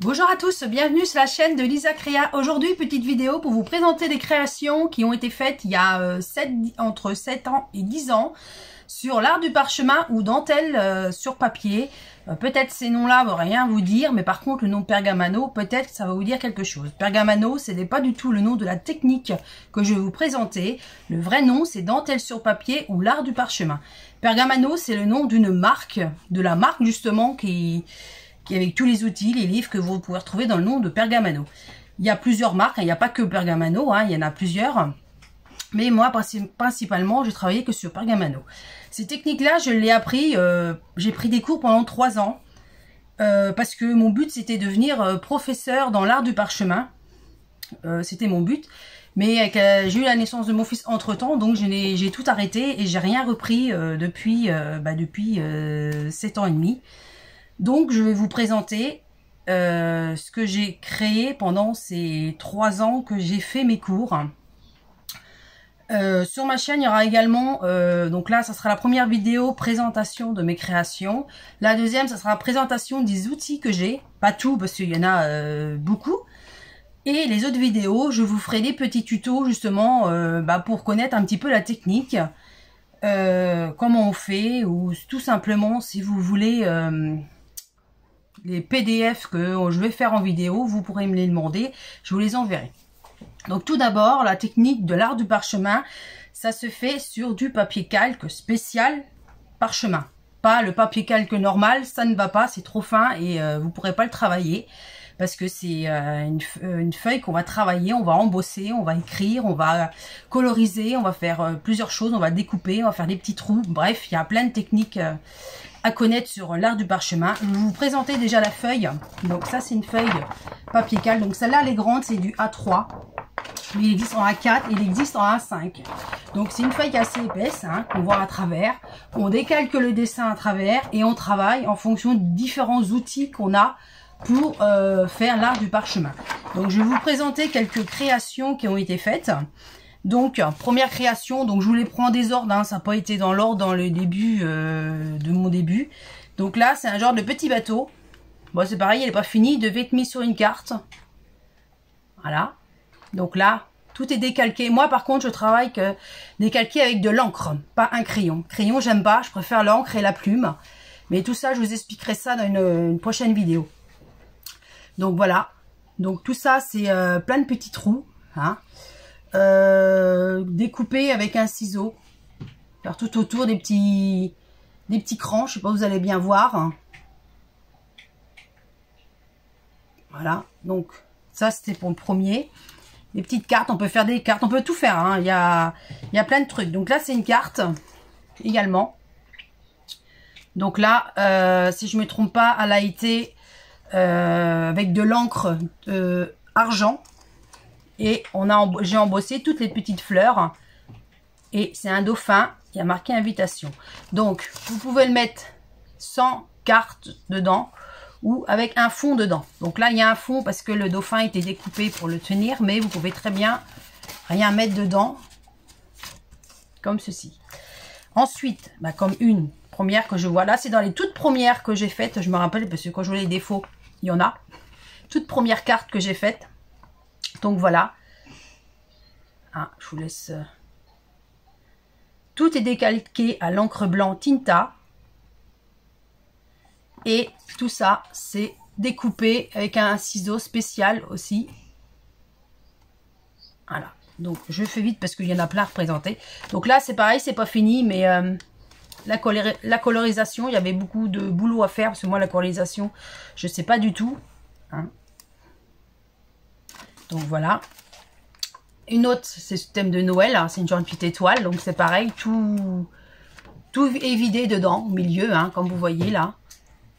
Bonjour à tous, bienvenue sur la chaîne de Lisa Créa. Aujourd'hui, petite vidéo pour vous présenter des créations qui ont été faites il y a entre 7 ans et 10 ans sur l'art du parchemin ou dentelle sur papier. Peut-être ces noms-là ne vont rien vous dire, mais par contre le nom Pergamano, peut-être que ça va vous dire quelque chose. Pergamano, ce n'est pas du tout le nom de la technique que je vais vous présenter. Le vrai nom, c'est dentelle sur papier ou l'art du parchemin. Pergamano, c'est le nom d'une marque, de la marque justement qui avec tous les outils, les livres que vous pouvez retrouver dans le nom de Pergamano. Il y a plusieurs marques, il n'y a pas que Pergamano, il y en a plusieurs. Mais moi, principalement, je travaillais que sur Pergamano. Ces techniques-là, je l'ai appris, j'ai pris des cours pendant 3 ans. Parce que mon but, c'était de devenir professeur dans l'art du parchemin. C'était mon but. Mais j'ai eu la naissance de mon fils entre-temps, donc j'ai tout arrêté et j'ai rien repris depuis 7 ans et demi. Donc, je vais vous présenter ce que j'ai créé pendant ces 3 ans que j'ai fait mes cours. Sur ma chaîne, il y aura également, donc là, ça sera la première vidéo présentation de mes créations. La deuxième, ça sera la présentation des outils que j'ai. Pas tout, parce qu'il y en a beaucoup. Et les autres vidéos, je vous ferai des petits tutos, justement, pour connaître un petit peu la technique. Comment on fait, ou tout simplement, si vous voulez... les PDF que je vais faire en vidéo, vous pourrez me les demander, je vous les enverrai. Donc tout d'abord, la technique de l'art du parchemin, ça se fait sur du papier calque spécial parchemin. Pas le papier calque normal, ça ne va pas, c'est trop fin et vous ne pourrez pas le travailler. Parce que c'est une feuille qu'on va travailler, on va embosser, on va écrire, on va coloriser, on va faire plusieurs choses, on va découper, on va faire des petits trous. Bref, il y a plein de techniques à connaître sur l'art du parchemin. Je vais vous présenter déjà la feuille. Donc ça, c'est une feuille papier calque. Donc celle-là, elle est grande, c'est du A3. Il existe en A4 et il existe en A5. Donc c'est une feuille assez épaisse qu'on voit à travers. On décalque le dessin à travers et on travaille en fonction de différents outils qu'on a pour faire l'art du parchemin. Donc je vais vous présenter quelques créations qui ont été faites. Donc première création, donc je vous les prends en désordre, ça n'a pas été dans l'ordre dans le début de mon début. Donc là c'est un genre de petit bateau. Bon c'est pareil, il n'est pas fini, il devait être mis sur une carte. Voilà. Donc là tout est décalqué. Moi par contre je travaille que décalqué avec de l'encre, pas un crayon. Crayon j'aime pas, je préfère l'encre et la plume. Mais tout ça je vous expliquerai ça dans une prochaine vidéo. Donc voilà, donc tout ça c'est plein de petits trous, découpés avec un ciseau, faire tout autour des petits crans, je sais pas, vous allez bien voir. Voilà, donc ça c'était pour le premier. Les petites cartes, on peut faire des cartes, on peut tout faire, il y a plein de trucs. Donc là c'est une carte également. Donc là, si je me trompe pas, elle a été... avec de l'encre argent et j'ai embossé toutes les petites fleurs et c'est un dauphin, il y a marqué invitation. Donc vous pouvez le mettre sans carte dedans ou avec un fond dedans. Donc là il y a un fond parce que le dauphin était découpé pour le tenir, mais vous pouvez très bien rien mettre dedans comme ceci. Ensuite, comme une première que je vois là, c'est dans les toutes premières que j'ai faites, je me rappelle parce que quand je vois les défauts, il y en a. Toute première carte que j'ai faite. Donc voilà. Je vous laisse. Tout est décalqué à l'encre blanc Tinta. Et tout ça, c'est découpé avec un ciseau spécial aussi. Voilà. Donc je fais vite parce qu'il y en a plein à représenter. Donc là, c'est pareil, c'est pas fini, mais... la colorisation, il y avait beaucoup de boulot à faire parce que moi la colorisation je sais pas du tout, donc voilà. Une autre, c'est ce thème de Noël, c'est une petite étoile, donc c'est pareil, tout est vidé dedans au milieu, comme vous voyez là,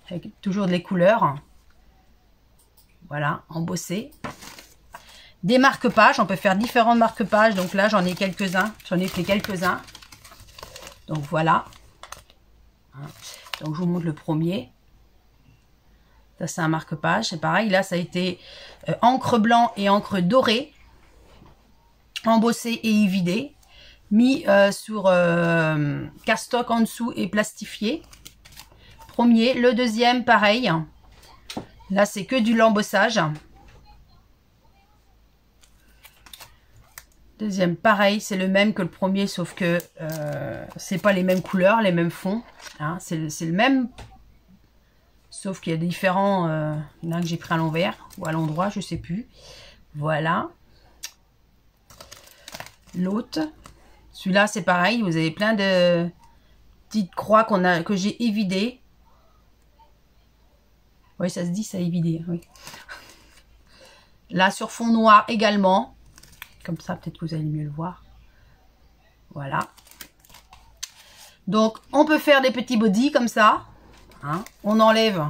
avec toujours des couleurs. Voilà, embossé. Des marque-pages, on peut faire différents marque-pages, donc là j'en ai quelques-uns, j'en ai fait quelques-uns, donc voilà. Donc je vous montre le premier. Ça c'est un marque-page, c'est pareil. Là ça a été encre blanc et encre dorée, embossé et évidé, mis sur cardstock en dessous et plastifié. Premier, le deuxième pareil. Là, c'est que du lambossage. Deuxième, pareil, c'est le même que le premier, sauf que c'est pas les mêmes couleurs, les mêmes fonds. Hein, c'est le même, sauf qu'il y a différents... il y en a un que j'ai pris à l'envers ou à l'endroit, je sais plus. Voilà. L'autre. Celui-là, c'est pareil, vous avez plein de petites croix que j'ai évidées. Oui, ça se dit, ça évidé, oui. Là, sur fond noir également. Comme ça, peut-être que vous allez mieux le voir. Voilà. Donc, on peut faire des petits bodys comme ça. Hein. On enlève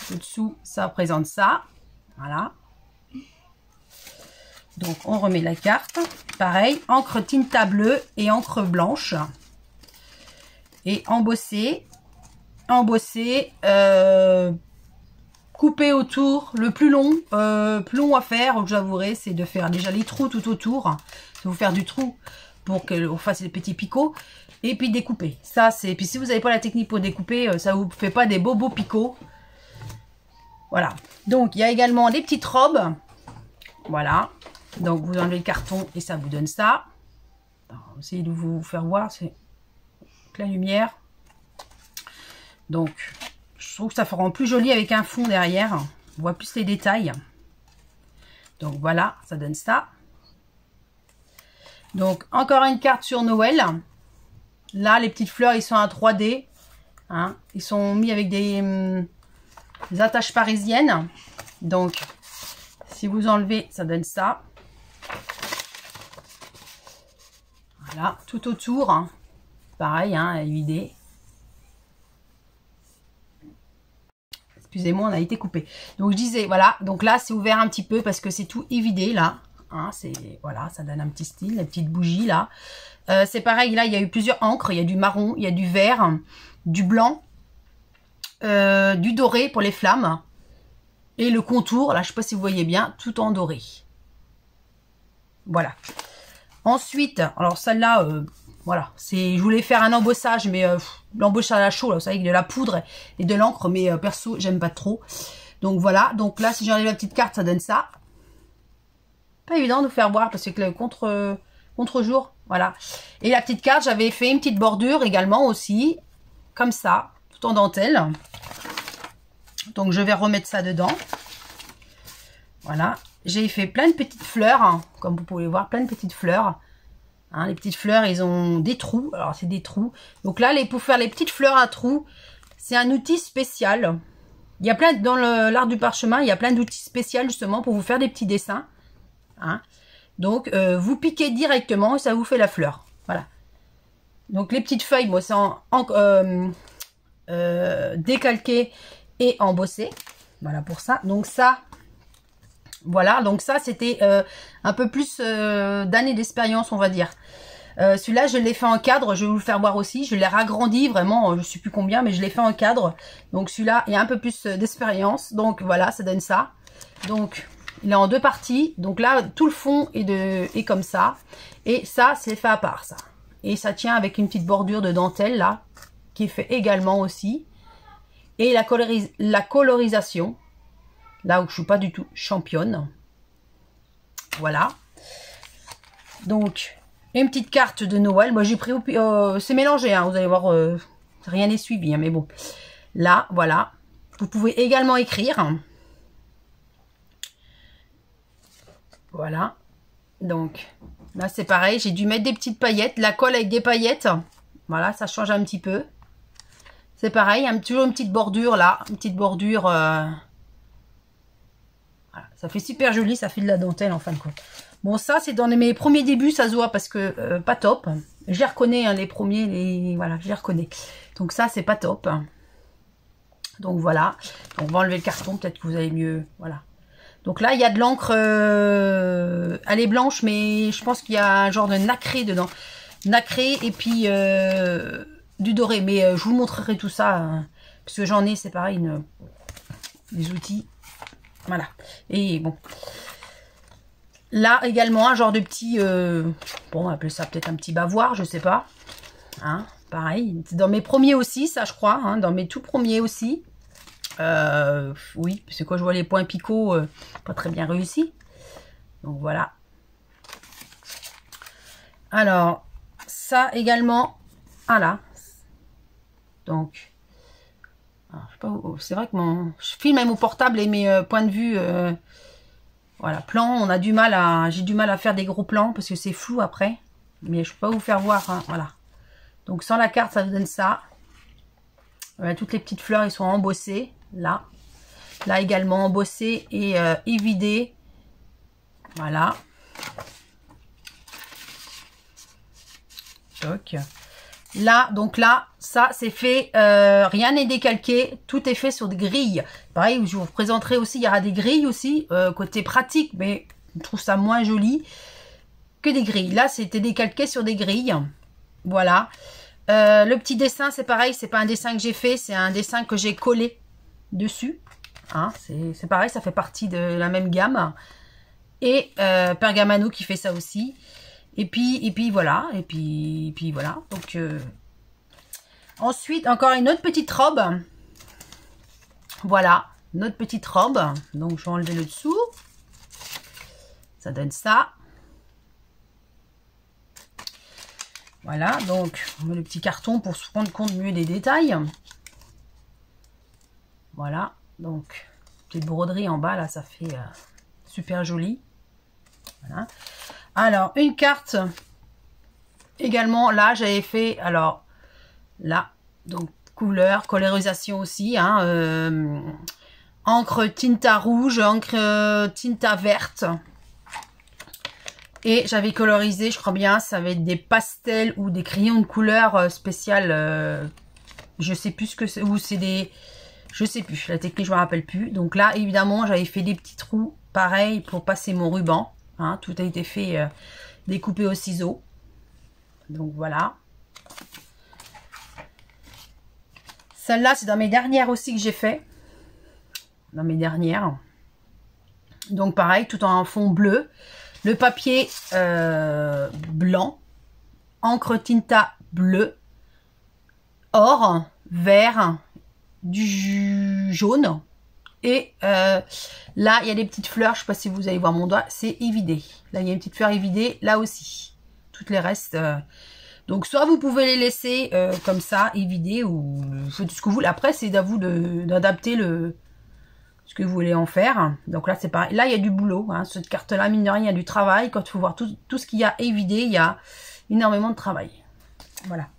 le dessous, ça représente ça. Voilà. Donc, on remet la carte. Pareil, encre tinta bleue et encre blanche. Et embossé. Embossé. Couper autour, le plus long à faire, j'avouerai, c'est de faire déjà les trous tout autour, de vous faire du trou pour qu'on fasse les petits picots, et puis découper. Ça, c'est. Puis si vous n'avez pas la technique pour découper, ça vous fait pas des beaux picots. Voilà. Donc il y a également des petites robes. Voilà. Donc vous enlevez le carton et ça vous donne ça. Alors, essayez de vous faire voir, c'est la lumière. Donc je trouve que ça rend plus joli avec un fond derrière. On voit plus les détails. Donc voilà, ça donne ça. Donc encore une carte sur Noël. Là, les petites fleurs, ils sont en 3D. Hein. Ils sont mis avec des attaches parisiennes. Donc, si vous enlevez, ça donne ça. Voilà, tout autour. Hein. Pareil, hein, à vider. Excusez-moi, on a été coupé. Donc je disais, voilà, donc là c'est ouvert un petit peu parce que c'est tout évidé là. Hein, c'est voilà, ça donne un petit style, les petites bougies là. C'est pareil, là il y a eu plusieurs encres, il y a du marron, il y a du vert, du blanc, du doré pour les flammes. Et le contour, là je sais pas si vous voyez bien, tout en doré. Voilà. Ensuite, alors celle-là, voilà, je voulais faire un embossage, mais l'embossage à la chaud, là, vous savez, avec de la poudre et de l'encre, mais perso, j'aime pas trop. Donc voilà, donc là, si j'enlève la petite carte, ça donne ça. Pas évident de vous faire voir, parce que le contre-jour, voilà. Et la petite carte, j'avais fait une petite bordure également aussi, comme ça, tout en dentelle. Donc je vais remettre ça dedans. Voilà. J'ai fait plein de petites fleurs, hein, comme vous pouvez voir, plein de petites fleurs. Hein, les petites fleurs, ils ont des trous. Alors, c'est des trous. Donc là, pour faire les petites fleurs à trous, c'est un outil spécial. Il y a plein, dans l'art du parchemin, il y a plein d'outils spéciaux, justement, pour vous faire des petits dessins. Hein. Donc, vous piquez directement et ça vous fait la fleur. Voilà. Donc, les petites feuilles, moi, c'est décalqué et embossé. Voilà pour ça. Donc, ça... Voilà, donc ça, c'était un peu plus d'années d'expérience, on va dire. Celui-là, je l'ai fait en cadre, je vais vous le faire voir aussi. Je l'ai ragrandi, vraiment, je ne sais plus combien, mais je l'ai fait en cadre. Donc celui-là, il y a un peu plus d'expérience. Donc voilà, ça donne ça. Donc, il est en deux parties. Donc là, tout le fond est comme ça. Et ça, c'est fait à part, ça. Et ça tient avec une petite bordure de dentelle, là, qui est fait également aussi. Et la colorisation. Là où je suis pas du tout championne. Voilà. Donc, une petite carte de Noël. Moi, j'ai pris... c'est mélangé, hein, vous allez voir. Rien n'est suivi, hein, mais bon. Là, voilà. Vous pouvez également écrire. Voilà. Donc, là, c'est pareil. J'ai dû mettre des petites paillettes. La colle avec des paillettes. Voilà, ça change un petit peu. C'est pareil. Toujours une petite bordure, là. Une petite bordure... Voilà, ça fait super joli, ça fait de la dentelle en fin de compte. Bon, ça, c'est dans mes premiers débuts, ça se voit parce que pas top. Je les reconnais, hein, les premiers, voilà, je les reconnais. Donc ça, c'est pas top. Donc voilà, on va enlever le carton, peut-être que vous allez mieux, voilà. Donc là, il y a de l'encre, elle est blanche, mais je pense qu'il y a un genre de nacré dedans. Nacré et puis du doré. Mais je vous montrerai tout ça, hein, parce que j'en ai, c'est pareil, des outils. Voilà. Et bon. Là également, un genre de petit... bon, on va appeler ça peut-être un petit bavoir, je sais pas. Hein, pareil. Dans mes premiers aussi, ça je crois. Hein, dans mes tout premiers aussi. Oui, parce que quand je vois les points picots, pas très bien réussi. Donc voilà. Alors, ça également, voilà. Donc, c'est vrai que je filme avec mon portable et mes points de vue, voilà, plan, j'ai du mal à faire des gros plans parce que c'est flou après. Mais je peux pas vous faire voir, hein, voilà. Donc sans la carte, ça vous donne ça. Voilà, toutes les petites fleurs, ils sont embossées, là. Là également embossées et évidées. Voilà. Donc, là, ça c'est fait, rien n'est décalqué, tout est fait sur des grilles. Pareil, je vous présenterai aussi, il y aura des grilles aussi, côté pratique, mais je trouve ça moins joli que des grilles. Là, c'était décalqué sur des grilles. Voilà. Le petit dessin, c'est pareil, c'est pas un dessin que j'ai fait, c'est un dessin que j'ai collé dessus. Hein, c'est pareil, ça fait partie de la même gamme. Et Pergamano qui fait ça aussi. Et puis voilà. Et puis voilà. Donc ensuite, encore une autre petite robe. Voilà, notre petite robe. Donc je vais enlever le dessous. Ça donne ça. Voilà, donc on met le petit carton pour se rendre compte mieux des détails. Voilà, donc petite broderie en bas, là, ça fait super joli. Voilà. Alors, une carte également, là, j'avais fait, alors, là, donc couleur, colorisation aussi, hein, encre tinta rouge, encre tinta verte. Et j'avais colorisé, je crois bien, ça va être des pastels ou des crayons de couleur spécial. Je sais plus ce que c'est, ou c'est des... Je sais plus, la technique je me rappelle plus. Donc là, évidemment, j'avais fait des petits trous, pareil, pour passer mon ruban. Hein, tout a été fait découpé au ciseau. Donc voilà. Celle-là, c'est dans mes dernières aussi que j'ai fait. Dans mes dernières. Donc pareil, tout en fond bleu. Le papier blanc, encre tinta bleu, or, vert, du jaune. Et là, il y a des petites fleurs, je ne sais pas si vous allez voir mon doigt, c'est évidé. Là, il y a une petite fleur évidée, là aussi. Toutes les restes. Donc, soit vous pouvez les laisser comme ça, évidées, ou faites ce que vous voulez. Après, c'est à vous d'adapter ce que vous voulez en faire. Donc là, c'est pareil. Là, il y a du boulot. Hein. Cette carte-là, mine de rien, il y a du travail. Quand il faut voir tout ce qu'il y a évidé, il y a énormément de travail. Voilà.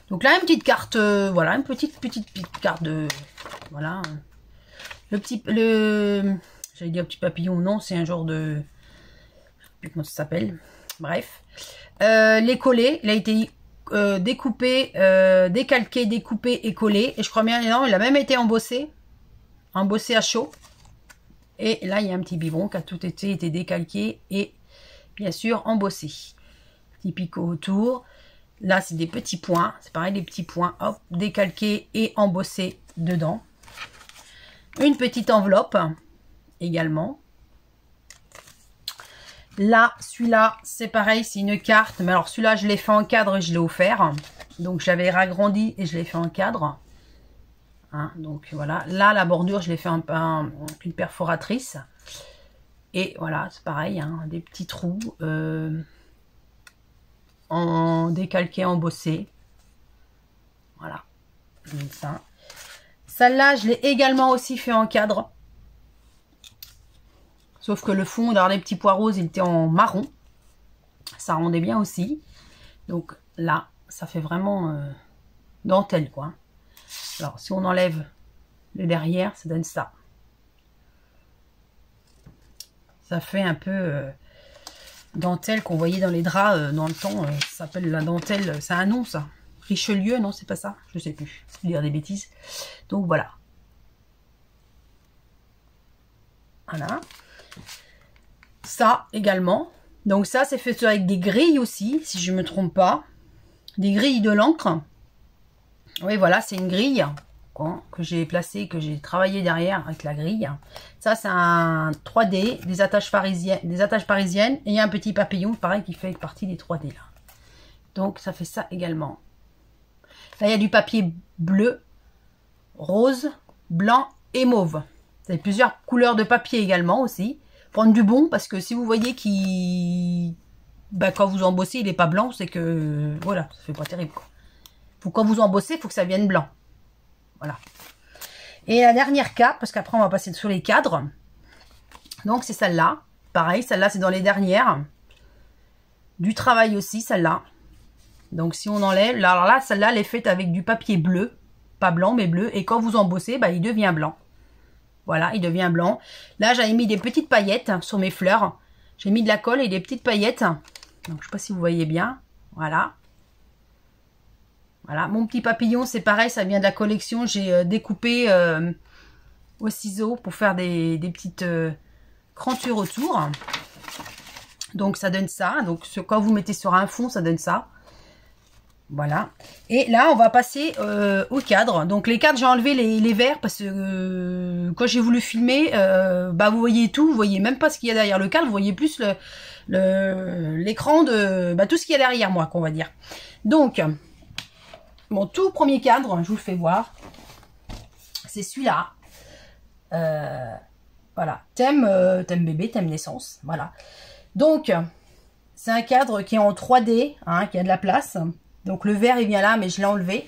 Donc là, une petite carte, voilà, une petite carte de... Voilà. J'allais dire petit papillon, non, c'est un genre de... Je sais plus comment ça s'appelle. Bref. Les collés, il a été découpé, décalqué, découpé et collé. Et je crois bien, non, il a même été embossé. Embossé à chaud. Et là, il y a un petit biberon qui a tout été décalqué et bien sûr embossé. Petit picot autour. Là, c'est des petits points. C'est pareil, des petits points. Hop, décalqués et embossés dedans. Une petite enveloppe également. Là, celui-là, c'est pareil, c'est une carte. Mais alors, celui-là, je l'ai fait en cadre et je l'ai offert. Donc, j'avais ragrandi et je l'ai fait en cadre. Hein, donc voilà, là la bordure je l'ai fait une perforatrice et voilà c'est pareil, hein, des petits trous en décalqué, embossé, voilà, comme ça. Celle-là je l'ai également aussi fait en cadre, sauf que le fond dans les petits pois roses il était en marron, ça rendait bien aussi. Donc là ça fait vraiment dentelle quoi. Alors, si on enlève le derrière, ça donne ça. Ça fait un peu dentelle qu'on voyait dans les draps dans le temps. Ça s'appelle la dentelle, c'est un nom ça. Richelieu, non, c'est pas ça. Je sais plus. Je vais dire des bêtises. Donc voilà. Voilà. Ça également. Donc ça, c'est fait avec des grilles aussi, si je ne me trompe pas. Des grilles de l'encre. Oui, voilà, c'est une grille que j'ai placée, que j'ai travaillé derrière avec la grille. Ça, c'est un 3D, des attaches parisiennes, et un petit papillon, pareil, qui fait partie des 3D là. Donc, ça fait ça également. Là, il y a du papier bleu, rose, blanc et mauve. Vous avez plusieurs couleurs de papier également aussi. Prendre du bon, parce que si vous voyez qu'il... Ben, quand vous embossez, il n'est pas blanc, c'est que... Voilà, ça fait pas terrible, quoi. Faut, quand vous embossez, il faut que ça vienne blanc. Voilà. Et la dernière carte, parce qu'après, on va passer sur les cadres. Donc, c'est celle-là. Pareil, celle-là, c'est dans les dernières. Du travail aussi, celle-là. Donc, si on enlève... Là, alors là, celle-là, elle est faite avec du papier bleu. Pas blanc, mais bleu. Et quand vous embossez, ben, il devient blanc. Voilà, il devient blanc. Là, j'avais mis des petites paillettes sur mes fleurs. J'ai mis de la colle et des petites paillettes. Donc, je ne sais pas si vous voyez bien. Voilà. Voilà, mon petit papillon, c'est pareil, ça vient de la collection. J'ai découpé au ciseau pour faire des petites crantures autour. Donc, ça donne ça. Donc, quand vous mettez sur un fond, ça donne ça. Voilà. Et là, on va passer au cadre. Donc, les cadres, j'ai enlevé les verts parce que quand j'ai voulu filmer, bah, vous voyez tout. Vous voyez même pas ce qu'il y a derrière le cadre. Vous voyez plus l'écran de bah, tout ce qu'il y a derrière moi, qu'on va dire. Donc, mon tout premier cadre, je vous le fais voir. C'est celui-là. Voilà. Thème bébé, thème naissance. Voilà. Donc, c'est un cadre qui est en 3D, hein, qui a de la place. Donc, le vert, il vient là, mais je l'ai enlevé.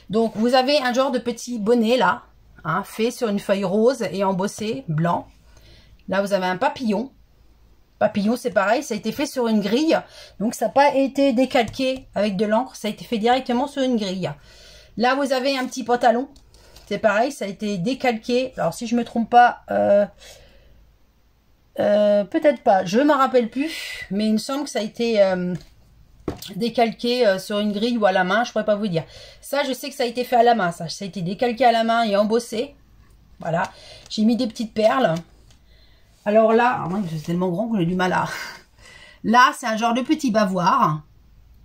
Donc, vous avez un genre de petit bonnet, là, hein, fait sur une feuille rose et embossé blanc. Là, vous avez un papillon. Papillon, c'est pareil, ça a été fait sur une grille. Donc, ça n'a pas été décalqué avec de l'encre. Ça a été fait directement sur une grille. Là, vous avez un petit pantalon. C'est pareil, ça a été décalqué. Alors, si je me trompe pas... peut-être pas, je me rappelle plus, mais il me semble que ça a été décalqué sur une grille ou à la main, je pourrais pas vous dire. Ça, je sais que ça a été fait à la main, ça a été décalqué à la main et embossé. Voilà, j'ai mis des petites perles. Alors là, c'est tellement grand qu'on a du mal à... Là, c'est un genre de petit bavoir.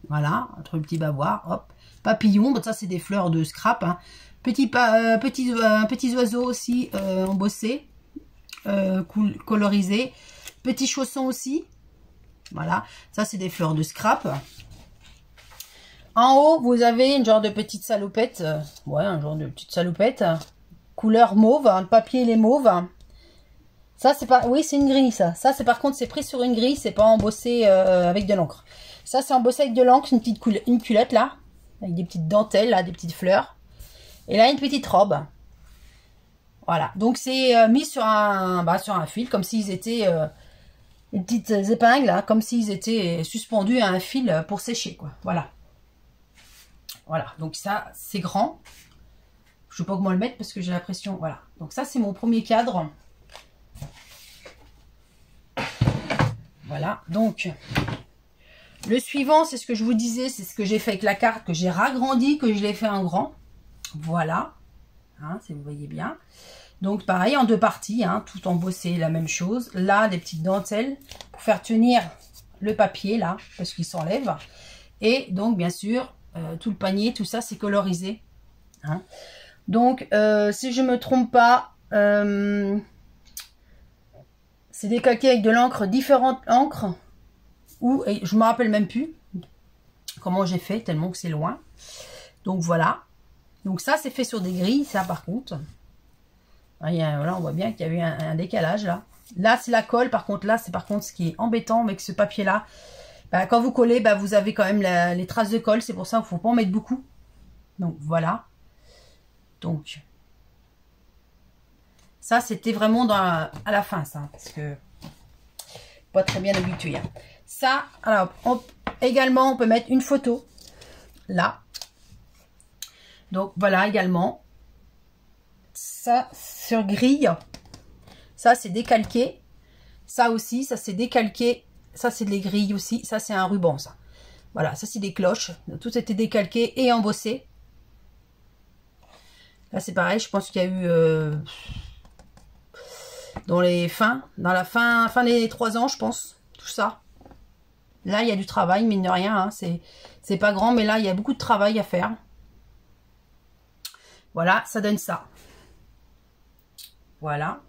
Voilà, entre petits bavoirs, hop. Papillon, bon, ça c'est des fleurs de scrap. Hein. Petits oiseaux aussi embossés. Colorisé, petits chaussons aussi, voilà, ça c'est des fleurs de scrap. En haut vous avez une genre de petite salopette, ouais, un genre de petite salopette, couleur mauve, hein, le papier il est mauve. Ça c'est pas, oui c'est une grille ça c'est par contre c'est pris sur une grille, c'est pas embossé avec de l'encre. Ça c'est embossé avec de l'encre, une petite une culotte là, avec des petites dentelles là, des petites fleurs, et là une petite robe. Voilà, donc c'est mis sur un fil, comme s'ils étaient des petites épingles, là, comme s'ils étaient suspendus à un fil pour sécher, quoi. Voilà. Voilà, donc ça, c'est grand. Je ne sais pas comment le mettre parce que j'ai l'impression, voilà. Donc ça, c'est mon premier cadre. Voilà, donc le suivant, c'est ce que je vous disais, c'est ce que j'ai fait avec la carte, que j'ai ragrandi, que je l'ai fait en grand. Voilà, hein, si vous voyez bien. Donc pareil en deux parties, hein, tout embossé, la même chose. Là, des petites dentelles pour faire tenir le papier là, parce qu'il s'enlève. Et donc bien sûr, tout le panier, tout ça c'est colorisé. Hein. Donc si je me trompe pas, c'est décalqué avec de l'encre, différentes encres. Ou je me rappelle même plus comment j'ai fait, tellement que c'est loin. Donc voilà. Donc ça c'est fait sur des grilles, ça par contre. Voilà, on voit bien qu'il y a eu un décalage là. Là, c'est la colle. Par contre, là, c'est par contre ce qui est embêtant avec ce papier-là. Bah, quand vous collez, bah, vous avez quand même les traces de colle. C'est pour ça qu'il ne faut pas en mettre beaucoup. Donc, voilà. Donc, ça, c'était vraiment à la fin, ça. Parce que pas très bien habitué. Hein. Ça, alors, également, on peut mettre une photo. Là. Donc, voilà, également. Ça sur grille, ça c'est décalqué, ça aussi, ça c'est décalqué, ça c'est des grilles aussi, ça c'est un ruban ça. Voilà, ça c'est des cloches, tout était décalqué et embossé. Là c'est pareil, je pense qu'il y a eu dans la fin des 3 ans je pense, tout ça. Là il y a du travail, mine de rien, hein, c'est pas grand mais là il y a beaucoup de travail à faire. Voilà, ça donne ça. Voilà.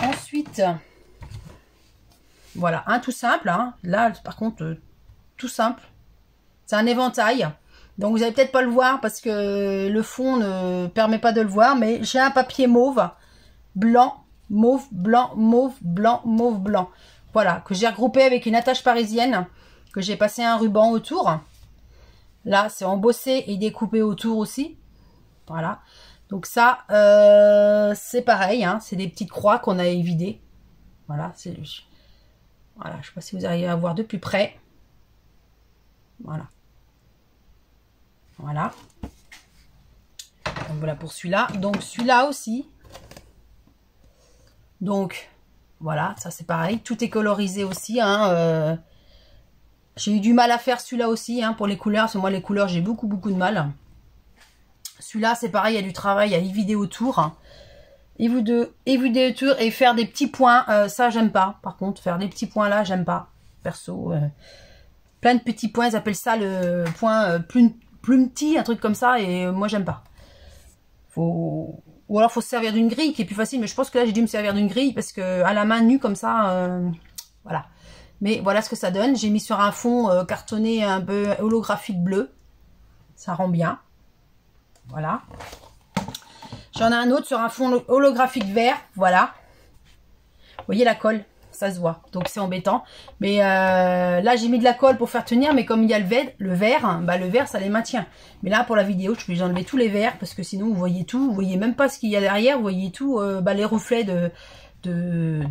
Ensuite, voilà, un tout simple. Hein. Là, par contre, tout simple. C'est un éventail. Donc vous allez peut-être pas le voir parce que le fond ne permet pas de le voir, mais j'ai un papier mauve, blanc, mauve, blanc, mauve, blanc, mauve, blanc. Voilà, que j'ai regroupé avec une attache parisienne, que j'ai passé un ruban autour. Là, c'est embossé et découpé autour aussi. Voilà. Donc ça, c'est pareil, hein, c'est des petites croix qu'on a évidées. Voilà, voilà, je sais pas si vous arrivez à voir de plus près. Voilà. Voilà. Donc voilà pour celui-là. Donc celui-là aussi. Donc voilà, ça c'est pareil. Tout est colorisé aussi. Hein, j'ai eu du mal à faire celui-là aussi hein, pour les couleurs. Parce que moi les couleurs j'ai beaucoup de mal. Celui-là c'est pareil, il y a du travail à évider autour. Hein. Évider autour et faire des petits points. Ça j'aime pas. Par contre faire des petits points là j'aime pas. Perso. Plein de petits points. Ils appellent ça le point plus petit, un truc comme ça. Et moi j'aime pas. Ou alors faut se servir d'une grille qui est plus facile. Mais je pense que là j'ai dû me servir d'une grille. Parce que à la main nue comme ça. Voilà. Mais voilà ce que ça donne. J'ai mis sur un fond cartonné un peu holographique bleu. Ça rend bien. Voilà. J'en ai un autre sur un fond holographique vert. Voilà. Vous voyez la colle, ça se voit. Donc c'est embêtant. Mais là j'ai mis de la colle pour faire tenir. Mais comme il y a le vert, bah, le vert ça les maintient. Mais là pour la vidéo je vais enlever tous les verts. Parce que sinon vous voyez tout. Vous voyez même pas ce qu'il y a derrière. Vous voyez tout. Bah, les reflets de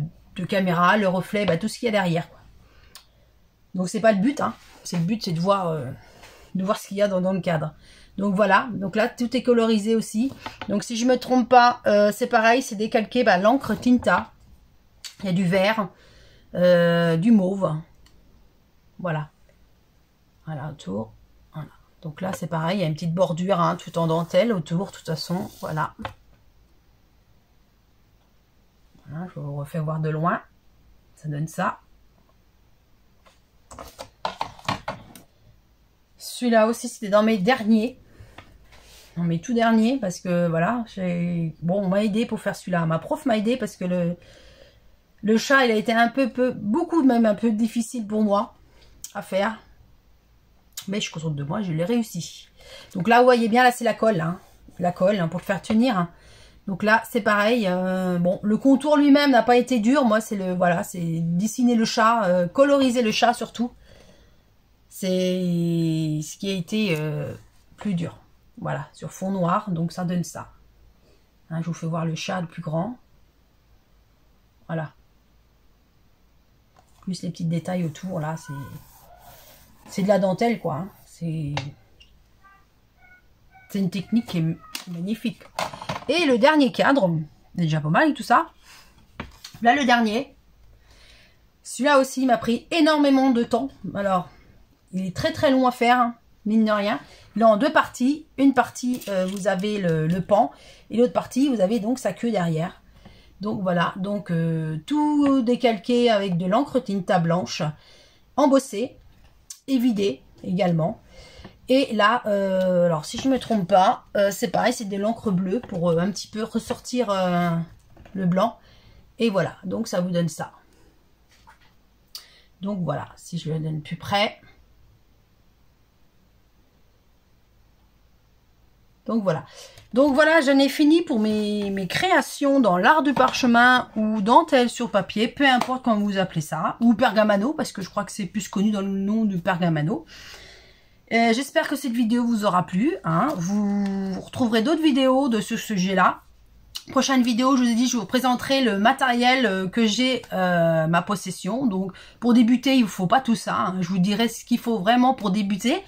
caméra. Le reflet, bah, tout ce qu'il y a derrière. Quoi. Donc c'est pas le but. Hein. Le but c'est de voir ce qu'il y a dans le cadre. Donc voilà, donc là tout est colorisé aussi. Donc si je me trompe pas, c'est pareil, c'est décalqué l'encre Tinta. Il y a du vert, du mauve. Voilà. Voilà, autour. Voilà. Donc là c'est pareil, il y a une petite bordure hein, tout en dentelle autour, de toute façon. Voilà. Voilà, je vous refais voir de loin. Ça donne ça. Celui-là aussi, c'était dans mes derniers. Dans mes tout derniers, parce que voilà, bon, on m'a aidé pour faire celui-là. Ma prof m'a aidé parce que le chat, il a été beaucoup même un peu difficile pour moi à faire. Mais je suis contente de moi, je l'ai réussi. Donc là, vous voyez bien, là, c'est la colle. Hein. La colle, hein, pour le faire tenir. Hein. Donc là, c'est pareil. Bon, le contour lui-même n'a pas été dur. Moi, c'est dessiner le chat, coloriser le chat surtout. C'est ce qui a été plus dur. Voilà, sur fond noir, donc ça donne ça. Hein, je vous fais voir le chat le plus grand. Voilà. Plus les petits détails autour, là, c'est de la dentelle, quoi. Hein. C'est une technique qui est magnifique. Et le dernier cadre, c'est déjà pas mal et tout ça. Là, le dernier. Celui-là aussi, il m'a pris énormément de temps. Alors, il est très long à faire, hein, mine de rien. Il est en deux parties. Une partie, vous avez le pan. Et l'autre partie, vous avez donc sa queue derrière. Donc voilà, donc tout décalqué avec de l'encre Tinta blanche. Embossé. Évidé également. Et là, alors si je ne me trompe pas, c'est pareil, c'est de l'encre bleue pour un petit peu ressortir le blanc. Et voilà, donc ça vous donne ça. Donc voilà, si je le donne plus près. Donc voilà, j'en ai fini pour mes créations dans l'art du parchemin ou dentelle sur papier, peu importe comment vous appelez ça, ou pergamano, parce que je crois que c'est plus connu dans le nom du pergamano. J'espère que cette vidéo vous aura plu. Hein. Vous retrouverez d'autres vidéos de ce sujet-là. Prochaine vidéo, je vous ai dit, je vous présenterai le matériel que j'ai ma possession. Donc, pour débuter, il ne faut pas tout ça. Hein. Je vous dirai ce qu'il faut vraiment pour débuter.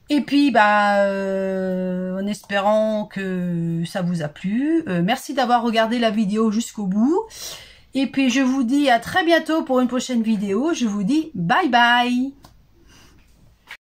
Et puis, en espérant que ça vous a plu. Merci d'avoir regardé la vidéo jusqu'au bout. Et puis, je vous dis à très bientôt pour une prochaine vidéo. Je vous dis bye bye.